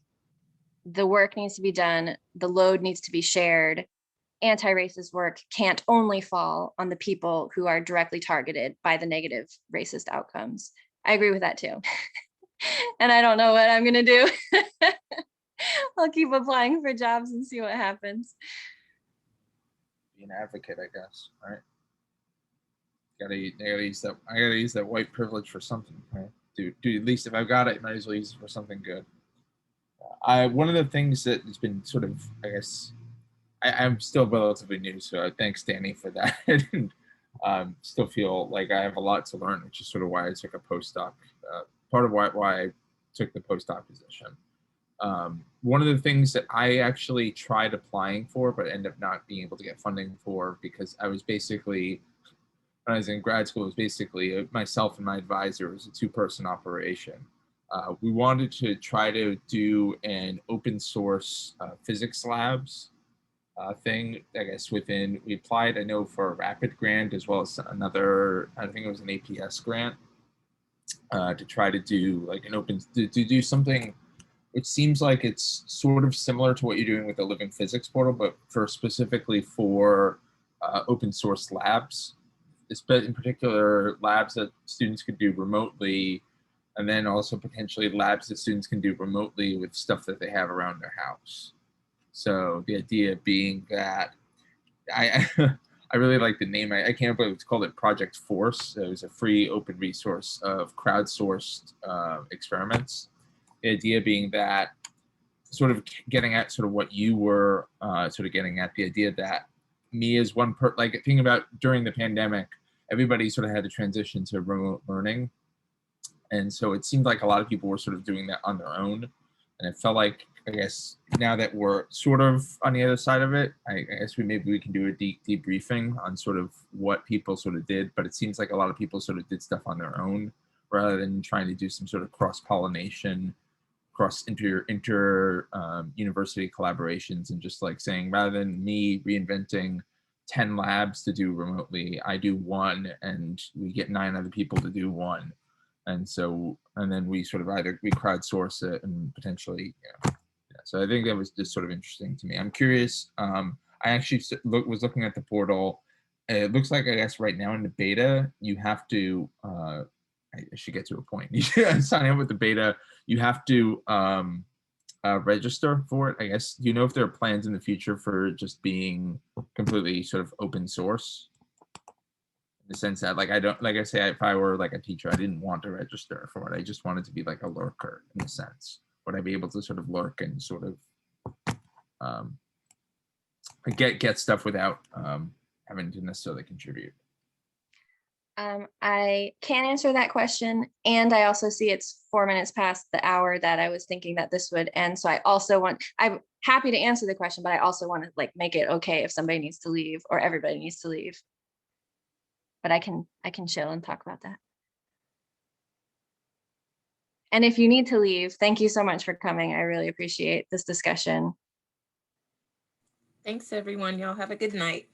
the work needs to be done, the load needs to be shared. Anti-racist work can't only fall on the people who are directly targeted by the negative racist outcomes. I agree with that too. And I don't know what I'm gonna do. I'll keep applying for jobs and see what happens. Be an advocate, I guess, right? I gotta use that white privilege for something, right? Dude, at least if I've got it, might as well use it for something good. One of the things that has been sort of, I guess, I'm still relatively new, so thanks, Danny, for that. And still feel like I have a lot to learn, which is sort of why I took a postdoc. Part of why I took the postdoc position. One of the things that I actually tried applying for, but ended up not being able to get funding for, because I was basically, when I was in grad school, it was basically myself and my advisor. It was a two-person operation. We wanted to try to do an open source physics labs thing, I guess, we applied, I know, for a rapid grant as well as another, I think it was an APS grant, to try to do like an to do something. It seems like it's sort of similar to what you're doing with the Living Physics portal, but specifically for open source labs, in particular labs that students could do remotely, and then also potentially labs that students can do remotely with stuff that they have around their house. So the idea being that I really like the name. I can't believe it's called it Project Force. It was a free open resource of crowdsourced experiments. The idea being that sort of getting at sort of what you were sort of getting at, the idea that me as one like thinking about during the pandemic, everybody sort of had to transition to remote learning. And so it seemed like a lot of people were sort of doing that on their own. And it felt like, I guess, now that we're sort of on the other side of it, I guess maybe we can do a debriefing on sort of what people sort of did. But it seems like a lot of people sort of did stuff on their own rather than trying to do some sort of cross-pollination, university collaborations, and just like saying, rather than me reinventing 10 labs to do remotely, I do one and we get 9 other people to do one. And so, and then we sort of we crowdsource it and potentially, yeah. So I think that was just sort of interesting to me. I'm curious. I actually was looking at the portal. It looks like, I guess, right now in the beta, you have to, I should get to a point. You sign up with the beta. You have to register for it, I guess. Do you know if there are plans in the future for just being completely sort of open source? In the sense that, like, I say, if I were like a teacher, I didn't want to register for it. I just wanted to be like a lurker in a sense. Would I be able to sort of lurk and sort of get stuff without having to necessarily contribute? I can answer that question. And I also see it's 4 minutes past the hour that I was thinking that this would end. So I'm happy to answer the question, but I also want to like make it okay if somebody needs to leave or everybody needs to leave. But I can chill and talk about that. And if you need to leave, thank you so much for coming. I really appreciate this discussion. Thanks, everyone. Y'all have a good night.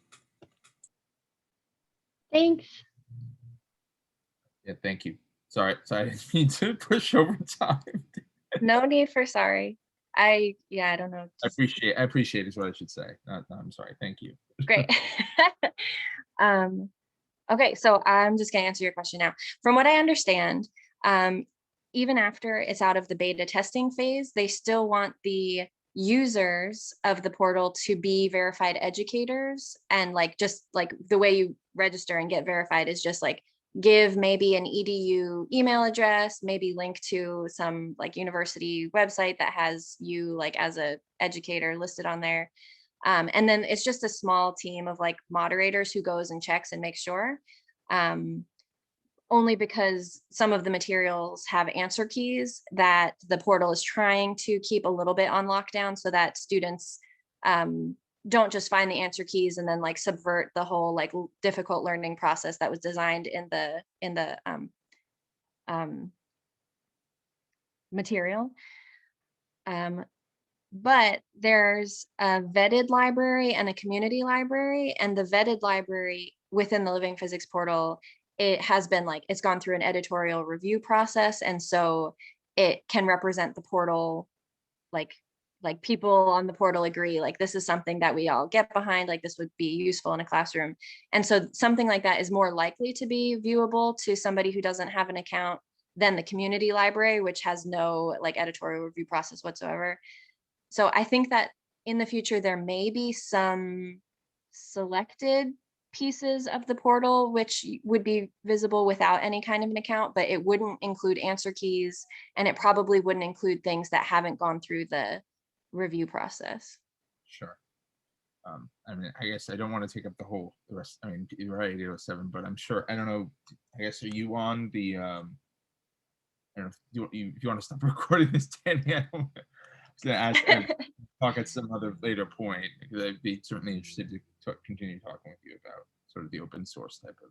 Thanks. Yeah, thank you. Sorry, I didn't mean to push over time. No need for sorry. I don't know. I appreciate is what I should say. I'm sorry. Thank you. Great. Okay, so I'm just gonna answer your question now. From what I understand, even after it's out of the beta testing phase, they still want the users of the portal to be verified educators, and like just like the way you register and get verified is just like give maybe an edu email address, maybe link to some like university website that has you like as a educator listed on there. And then it's just a small team of like moderators who goes and checks and makes sure. Only because some of the materials have answer keys that the portal is trying to keep a little bit on lockdown so that students don't just find the answer keys and then like subvert the whole like difficult learning process that was designed in the material. But there's a vetted library and a community library, and the vetted library within the Living Physics portal, it has been like, it's gone through an editorial review process. And so it can represent the portal, like people on the portal agree, like this is something that we all get behind, like this would be useful in a classroom. And so something like that is more likely to be viewable to somebody who doesn't have an account than the community library, which has no like editorial review process whatsoever. So I think that in the future, there may be some selected pieces of the portal which would be visible without any kind of an account, but it wouldn't include answer keys, and it probably wouldn't include things that haven't gone through the review process. Sure. I mean, I guess I don't want to take up the rest. I mean, you're right, 807, but I'm sure, I don't know, I guess, are you on the, I don't know if you want to stop recording this, Danny? I was going to ask, talk at some other later point, because I'd be certainly interested to continue talking with you about sort of the open source type of